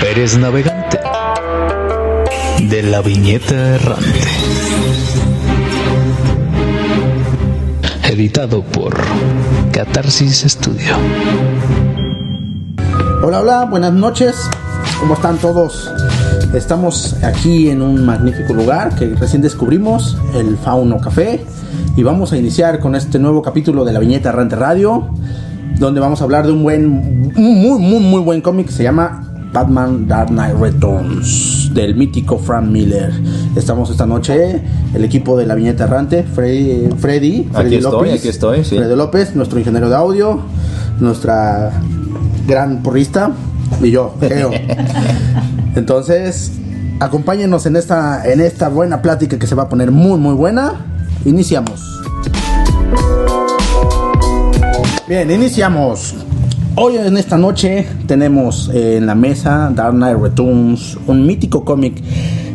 Eres navegante de la viñeta errante. Editado por Catarsis Studio. Hola, hola, buenas noches. ¿Cómo están todos? Estamos aquí en un magnífico lugar que recién descubrimos, el Fauno Café, y vamos a iniciar con este nuevo capítulo de la Viñeta Errante Radio, donde vamos a hablar de un muy buen cómic que se llama Batman Dark Knight Returns, del mítico Frank Miller. Estamos esta noche el equipo de la Viñeta Errante, Freddy López, aquí estoy, sí. Freddy López, nuestro ingeniero de audio, nuestra gran porrista y yo, Geo. Entonces, acompáñenos en esta buena plática que se va a poner muy buena. Iniciamos. Bien, iniciamos. Hoy en esta noche tenemos en la mesa Dark Knight Returns, un mítico cómic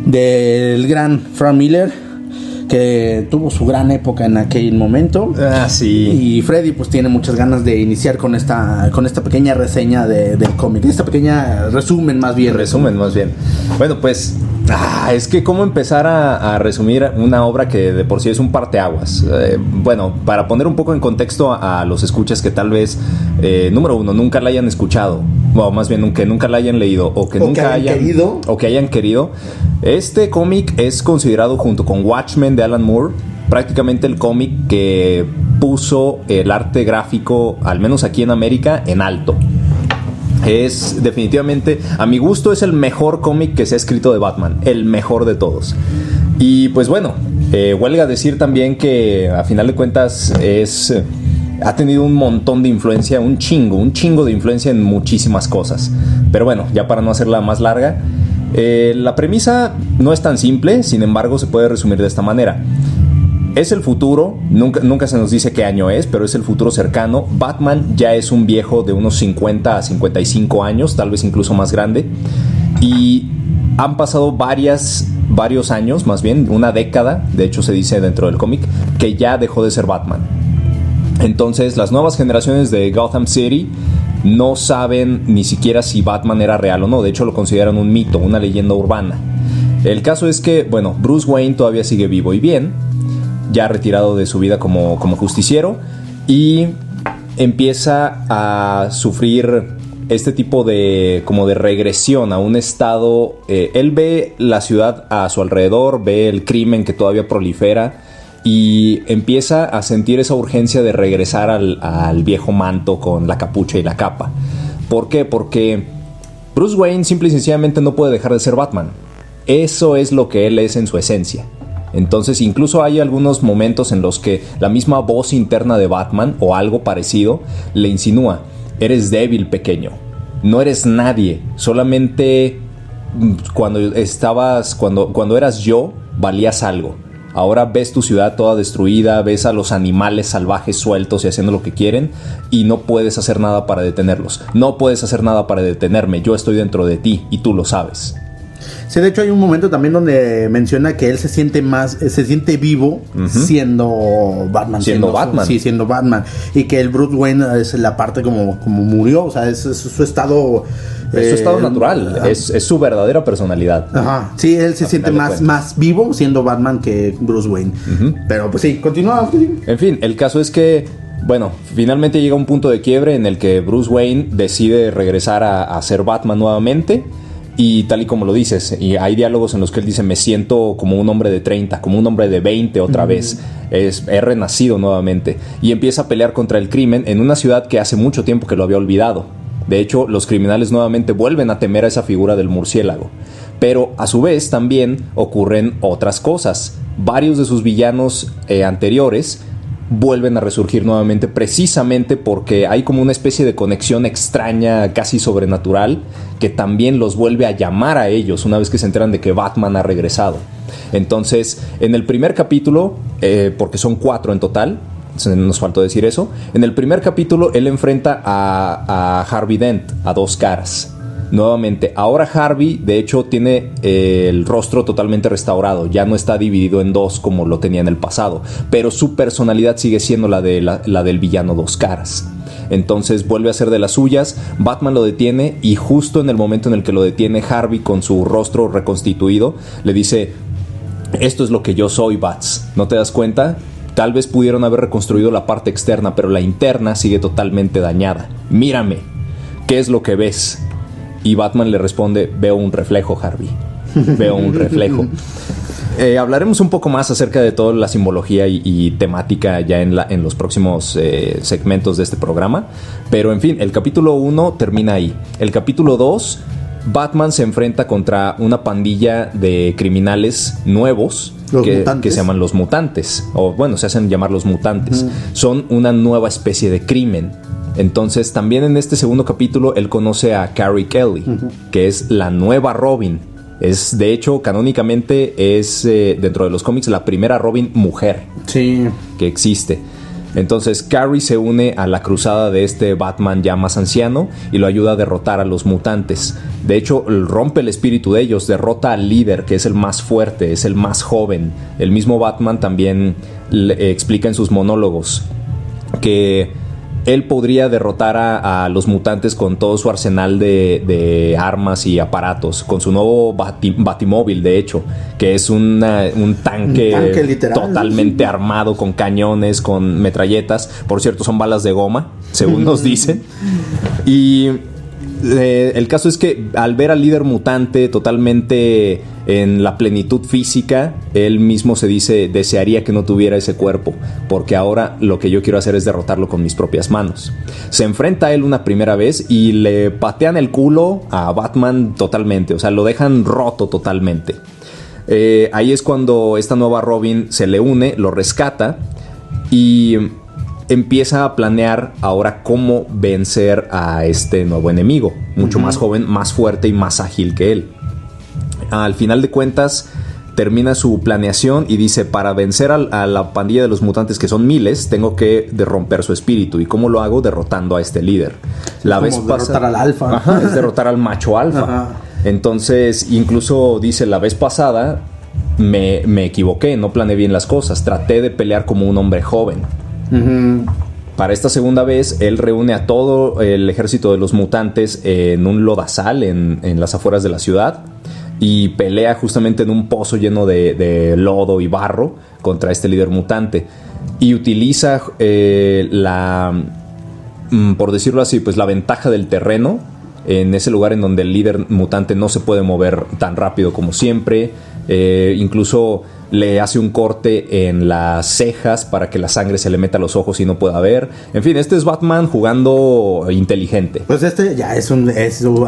del gran Frank Miller, que tuvo su gran época en aquel momento. Sí. Y Freddy pues tiene muchas ganas de iniciar con esta pequeña reseña del cómic, esta pequeña resumen más bien. Bueno, pues es que cómo empezar a resumir una obra que de por sí es un parteaguas. Bueno, para poner un poco en contexto a los escuchas que tal vez, número uno, nunca la hayan escuchado, o más bien que nunca la hayan leído, o que hayan querido. Este cómic es considerado, junto con Watchmen de Alan Moore, prácticamente el cómic que puso el arte gráfico, al menos aquí en América, en alto. Es definitivamente, a mi gusto, es el mejor cómic que se ha escrito de Batman, el mejor de todos. Y pues bueno, huelga decir también que a final de cuentas ha tenido un montón de influencia, un chingo de influencia en muchísimas cosas. Pero bueno, ya para no hacerla más larga, la premisa no es tan simple, sin embargo se puede resumir de esta manera. Es el futuro, nunca se nos dice qué año es, pero es el futuro cercano. Batman ya es un viejo de unos 50 a 55 años, tal vez incluso más grande. Y han pasado varios años, más bien una década, de hecho se dice dentro del cómic, que ya dejó de ser Batman. Entonces las nuevas generaciones de Gotham City no saben ni siquiera si Batman era real o no. De hecho lo consideran un mito, una leyenda urbana. El caso es que, bueno, Bruce Wayne todavía sigue vivo y bien, ya retirado de su vida como justiciero, y empieza a sufrir este tipo de regresión a un estado. Él ve la ciudad a su alrededor, ve el crimen que todavía prolifera, y empieza a sentir esa urgencia de regresar al viejo manto con la capucha y la capa. ¿Por qué? Porque Bruce Wayne simple y sencillamente no puede dejar de ser Batman. Eso es lo que él es en su esencia. Entonces incluso hay algunos momentos en los que la misma voz interna de Batman, o algo parecido, le insinúa: eres débil, pequeño, no eres nadie, solamente cuando eras yo valías algo. Ahora ves tu ciudad toda destruida, ves a los animales salvajes sueltos y haciendo lo que quieren, y no puedes hacer nada para detenerlos. No puedes hacer nada para detenerme, yo estoy dentro de ti y tú lo sabes. Sí, de hecho hay un momento también donde menciona que él se siente vivo, uh-huh, siendo Batman. Siendo Batman. Y que el Bruce Wayne es la parte como murió, o sea, es su estado. Es su estado natural, es su verdadera personalidad. Ajá, sí, él se siente más vivo siendo Batman que Bruce Wayne. Uh-huh. Pero pues sí, continúa. En fin, el caso es que, bueno, finalmente llega un punto de quiebre en el que Bruce Wayne decide regresar a ser Batman nuevamente. Y tal y como lo dices, y hay diálogos en los que él dice: me siento como un hombre de 30, como un hombre de 20 otra vez. He renacido nuevamente. Y empieza a pelear contra el crimen en una ciudad que hace mucho tiempo que lo había olvidado. De hecho, los criminales nuevamente vuelven a temer a esa figura del murciélago. Pero a su vez también ocurren otras cosas. Varios de sus villanos anteriores vuelven a resurgir nuevamente, precisamente porque hay como una especie de conexión extraña, casi sobrenatural, que también los vuelve a llamar a ellos una vez que se enteran de que Batman ha regresado. Entonces, en el primer capítulo, porque son 4 en total, nos faltó decir eso, en el primer capítulo él enfrenta a Harvey Dent, a Dos Caras. Nuevamente, ahora Harvey, de hecho, tiene el rostro totalmente restaurado. Ya no está dividido en dos como lo tenía en el pasado. Pero su personalidad sigue siendo la del villano dos caras. Entonces vuelve a ser de las suyas. Batman lo detiene y justo en el momento en el que lo detiene, Harvey, con su rostro reconstituido, le dice: esto es lo que yo soy, Bats. ¿No te das cuenta? Tal vez pudieron haber reconstruido la parte externa, pero la interna sigue totalmente dañada. Mírame, ¿qué es lo que ves? Y Batman le responde: veo un reflejo, Harvey. Veo un reflejo. Hablaremos un poco más acerca de toda la simbología y temática ya en los próximos segmentos de este programa. Pero en fin, el capítulo 1 termina ahí. El capítulo 2, Batman se enfrenta contra una pandilla de criminales nuevos que se llaman los mutantes. O bueno, se hacen llamar los mutantes. Son una nueva especie de crimen. Entonces también en este segundo capítulo él conoce a Carrie Kelly, que es la nueva Robin. Es, de hecho, canónicamente es dentro de los cómics la primera Robin mujer que existe. Entonces Carrie se une a la cruzada de este Batman ya más anciano y lo ayuda a derrotar a los mutantes. De hecho, rompe el espíritu de ellos, derrota al líder, que es el más fuerte, es el más joven. El mismo Batman también explica en sus monólogos que él podría derrotar a los mutantes con todo su arsenal de armas y aparatos, con su nuevo batimóvil, de hecho, que es un tanque literal, totalmente armado con cañones, con metralletas. Por cierto, son balas de goma, según nos dicen. Y el caso es que al ver al líder mutante totalmente en la plenitud física, él mismo se dice: desearía que no tuviera ese cuerpo, porque ahora lo que yo quiero hacer es derrotarlo con mis propias manos. Se enfrenta a él una primera vez y le patean el culo a Batman totalmente, o sea, lo dejan roto totalmente. Ahí es cuando esta nueva Robin se le une, lo rescata y empieza a planear ahora cómo vencer a este nuevo enemigo, mucho más joven, más fuerte y más ágil que él. Al final de cuentas termina su planeación y dice: para vencer a la pandilla de los mutantes, que son miles, tengo que romper su espíritu. ¿Y cómo lo hago? Derrotando a este líder. La vez pasada, derrotar al alfa. Ajá, es derrotar al macho alfa. Ajá. Entonces, incluso dice: la vez pasada me equivoqué, no planeé bien las cosas, traté de pelear como un hombre joven. Para esta segunda vez, él reúne a todo el ejército de los mutantes en un lodazal en las afueras de la ciudad y pelea justamente en un pozo lleno de lodo y barro contra este líder mutante, y utiliza por decirlo así, pues la ventaja del terreno en ese lugar en donde el líder mutante no se puede mover tan rápido como siempre. Incluso le hace un corte en las cejas para que la sangre se le meta a los ojos y no pueda ver. En fin, este es Batman jugando inteligente. Pues este ya es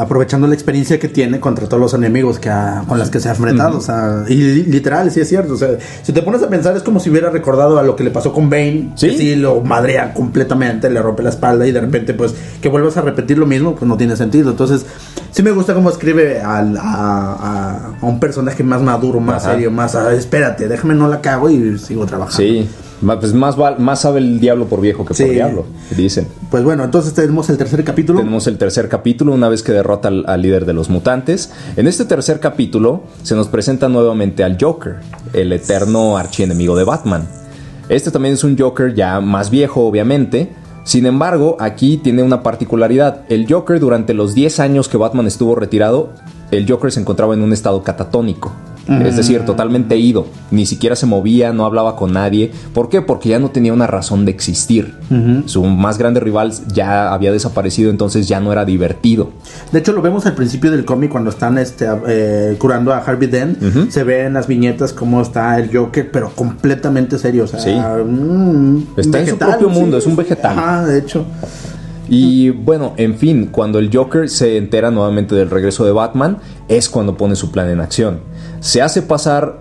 aprovechando la experiencia que tiene contra todos los enemigos con las que se ha enfrentado. O sea, y literal, sí es cierto. O sea, si te pones a pensar, es como si hubiera recordado a lo que le pasó con Bane. Sí, que sí, lo madrea completamente, le rompe la espalda y de repente, pues, que vuelvas a repetir lo mismo, pues no tiene sentido. Entonces, sí me gusta cómo escribe a un personaje más maduro, más serio, más espérate, déjame no la cago y sigo trabajando. Sí, pues más sabe el diablo por viejo que por diablo, dicen. Pues bueno, entonces tenemos el tercer capítulo. Tenemos el tercer capítulo, una vez que derrota al líder de los mutantes. En este tercer capítulo se nos presenta nuevamente al Joker, el eterno archienemigo de Batman. Este también es un Joker ya más viejo, obviamente. Sin embargo, aquí tiene una particularidad. El Joker, durante los 10 años que Batman estuvo retirado, el Joker se encontraba en un estado catatónico. Es decir, totalmente ido. Ni siquiera se movía, no hablaba con nadie. ¿Por qué? Porque ya no tenía una razón de existir. Su más grande rival ya había desaparecido, entonces ya no era divertido. De hecho, lo vemos al principio del cómic cuando están curando a Harvey Dent. Se ve en las viñetas cómo está el Joker, pero completamente serio. O sea, está vegetal, en su propio mundo, es un vegetal. De hecho. Y bueno, en fin, cuando el Joker se entera nuevamente del regreso de Batman, es cuando pone su plan en acción. Se hace pasar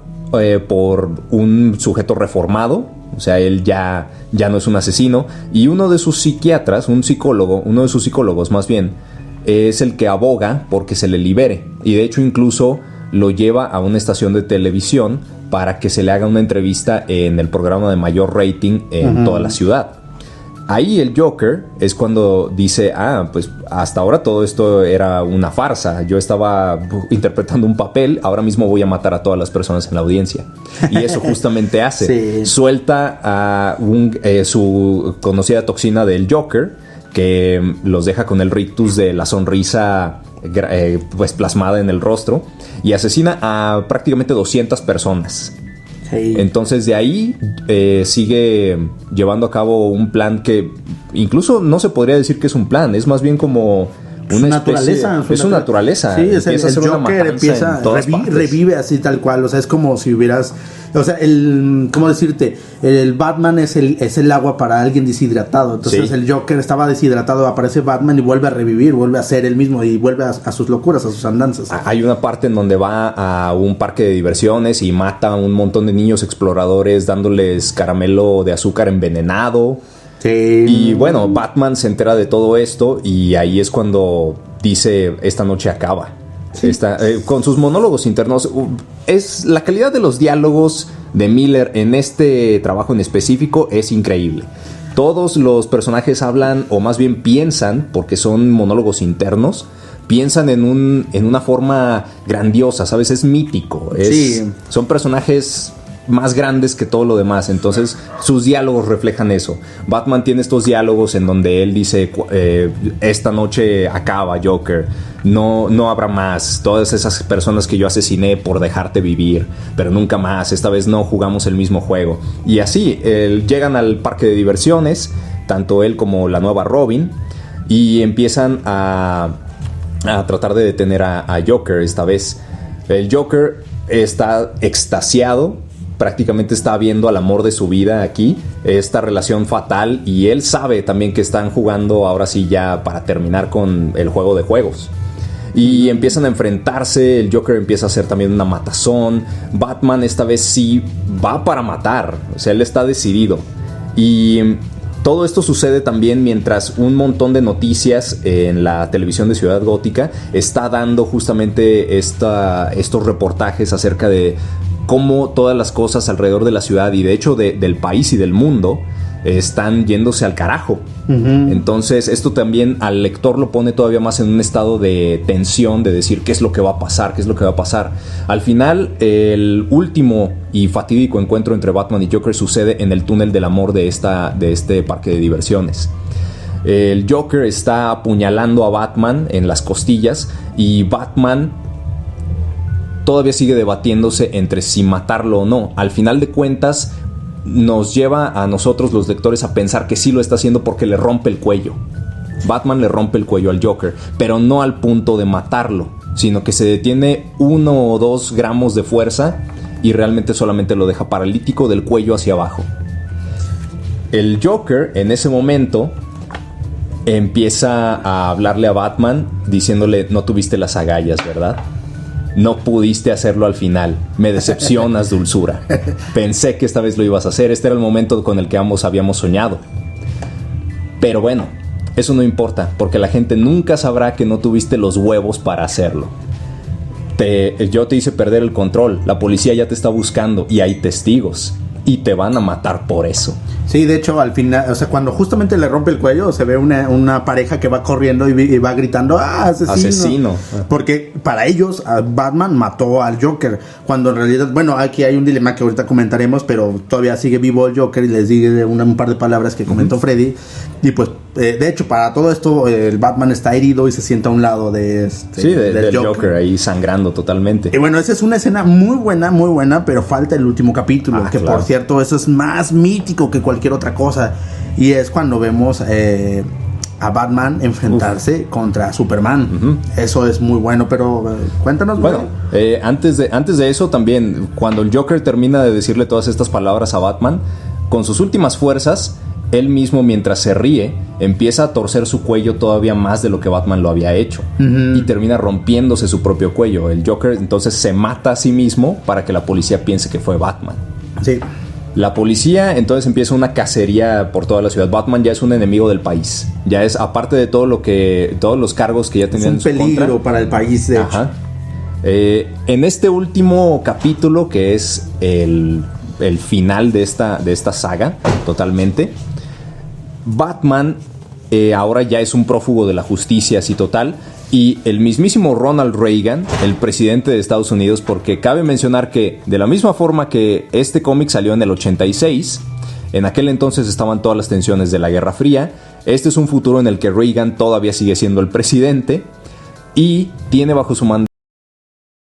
por un sujeto reformado, o sea, él ya no es un asesino, y uno de sus psiquiatras, uno de sus psicólogos más bien, es el que aboga porque se le libere, y de hecho incluso lo lleva a una estación de televisión para que se le haga una entrevista en el programa de mayor rating en toda la ciudad. ahí el Joker es cuando dice, pues hasta ahora todo esto era una farsa, yo estaba interpretando un papel, ahora mismo voy a matar a todas las personas en la audiencia. Y eso justamente hace. Sí. Suelta a su conocida toxina del Joker, que los deja con el rictus de la sonrisa pues plasmada en el rostro, y asesina a prácticamente 200 personas. Sí. Entonces de ahí sigue llevando a cabo un plan que incluso no se podría decir que es un plan, es más bien como una naturaleza. Es su naturaleza. Sí, es el Joker empieza, revive así tal cual, o sea, es como si hubieras, o sea, ¿cómo decirte? El Batman es el agua para alguien deshidratado, entonces sí. El Joker estaba deshidratado, aparece Batman y vuelve a revivir, vuelve a ser el mismo y vuelve a sus locuras, a sus andanzas. Hay una parte en donde va a un parque de diversiones y mata a un montón de niños exploradores dándoles caramelo de azúcar envenenado. Sí. Y bueno, Batman se entera de todo esto y ahí es cuando dice, esta noche acaba. Sí. Con sus monólogos internos. Es la calidad de los diálogos de Miller en este trabajo en específico es increíble. Todos los personajes hablan, o más bien piensan, porque son monólogos internos, piensan en una forma grandiosa, ¿sabes? Es mítico. Sí. Son personajes más grandes que todo lo demás, entonces sus diálogos reflejan eso. Batman tiene estos diálogos en donde él dice, esta noche acaba, Joker, no habrá más, todas esas personas que yo asesiné por dejarte vivir, pero nunca más, esta vez no jugamos el mismo juego. Y así, llegan al parque de diversiones, tanto él como la nueva Robin, y empiezan a tratar de detener a Joker esta vez. El Joker está extasiado, prácticamente está viendo al amor de su vida aquí, esta relación fatal, y él sabe también que están jugando ahora sí ya para terminar con el juego de juegos. Y empiezan a enfrentarse, el Joker empieza a hacer también una matazón, Batman esta vez sí va para matar, o sea, él está decidido. Y todo esto sucede también mientras un montón de noticias en la televisión de Ciudad Gótica está dando justamente estos reportajes acerca de cómo todas las cosas alrededor de la ciudad y de hecho del país y del mundo están yéndose al carajo. Uh-huh. Entonces esto también al lector lo pone todavía más en un estado de tensión, de decir qué es lo que va a pasar, qué es lo que va a pasar. Al final, el último y fatídico encuentro entre Batman y Joker sucede en el túnel del amor de este parque de diversiones. El Joker está apuñalando a Batman en las costillas y Batman todavía sigue debatiéndose entre si matarlo o no. Al final de cuentas, nos lleva a nosotros los lectores a pensar que sí lo está haciendo porque le rompe el cuello. Batman le rompe el cuello al Joker, pero no al punto de matarlo, sino que se detiene 1 o 2 gramos de fuerza y realmente solamente lo deja paralítico del cuello hacia abajo. El Joker en ese momento empieza a hablarle a Batman diciéndole, no tuviste las agallas, ¿verdad? No pudiste hacerlo al final. Me decepcionas, dulzura. Pensé que esta vez lo ibas a hacer. Este era el momento con el que ambos habíamos soñado. Pero bueno, eso no importa, porque la gente nunca sabrá que no tuviste los huevos para hacerlo. Yo te hice perder el control. La policía ya te está buscando y hay testigos. Y te van a matar por eso. Sí, de hecho, al final, o sea, cuando justamente le rompe el cuello, se ve una pareja que va corriendo y va gritando, ¡ah, asesino! Porque para ellos, Batman mató al Joker, cuando en realidad, bueno, aquí hay un dilema que ahorita comentaremos, pero todavía sigue vivo el Joker y les dice un par de palabras que comentó Freddy, y pues, de hecho, para todo esto, el Batman está herido y se sienta a un lado del Joker, ahí sangrando totalmente. Y bueno, esa es una escena muy buena, pero falta el último capítulo, que claro. Por cierto, eso es más mítico que cualquier otra cosa, y es cuando vemos a Batman enfrentarse contra Superman. Uh-huh. Eso es muy bueno, pero cuéntanos. Bueno, antes de eso también, cuando el Joker termina de decirle todas estas palabras a Batman, con sus últimas fuerzas, él mismo, mientras se ríe, empieza a torcer su cuello todavía más de lo que Batman lo había hecho. Uh-huh. Y termina rompiéndose su propio cuello. El Joker entonces se mata a sí mismo para que la policía piense que fue Batman. Sí. La policía entonces empieza una cacería por toda la ciudad. Batman ya es un enemigo del país. Ya es, aparte de todos los cargos que ya tenían en su contra. Es un peligro para el país, de hecho. En este último capítulo, que es el final de esta saga, totalmente, Batman ahora ya es un prófugo de la justicia así total. Y el mismísimo Ronald Reagan, el presidente de Estados Unidos, porque cabe mencionar que de la misma forma que este cómic salió en el 86, en aquel entonces estaban todas las tensiones de la Guerra Fría. Este es un futuro en el que Reagan todavía sigue siendo el presidente y tiene bajo su mando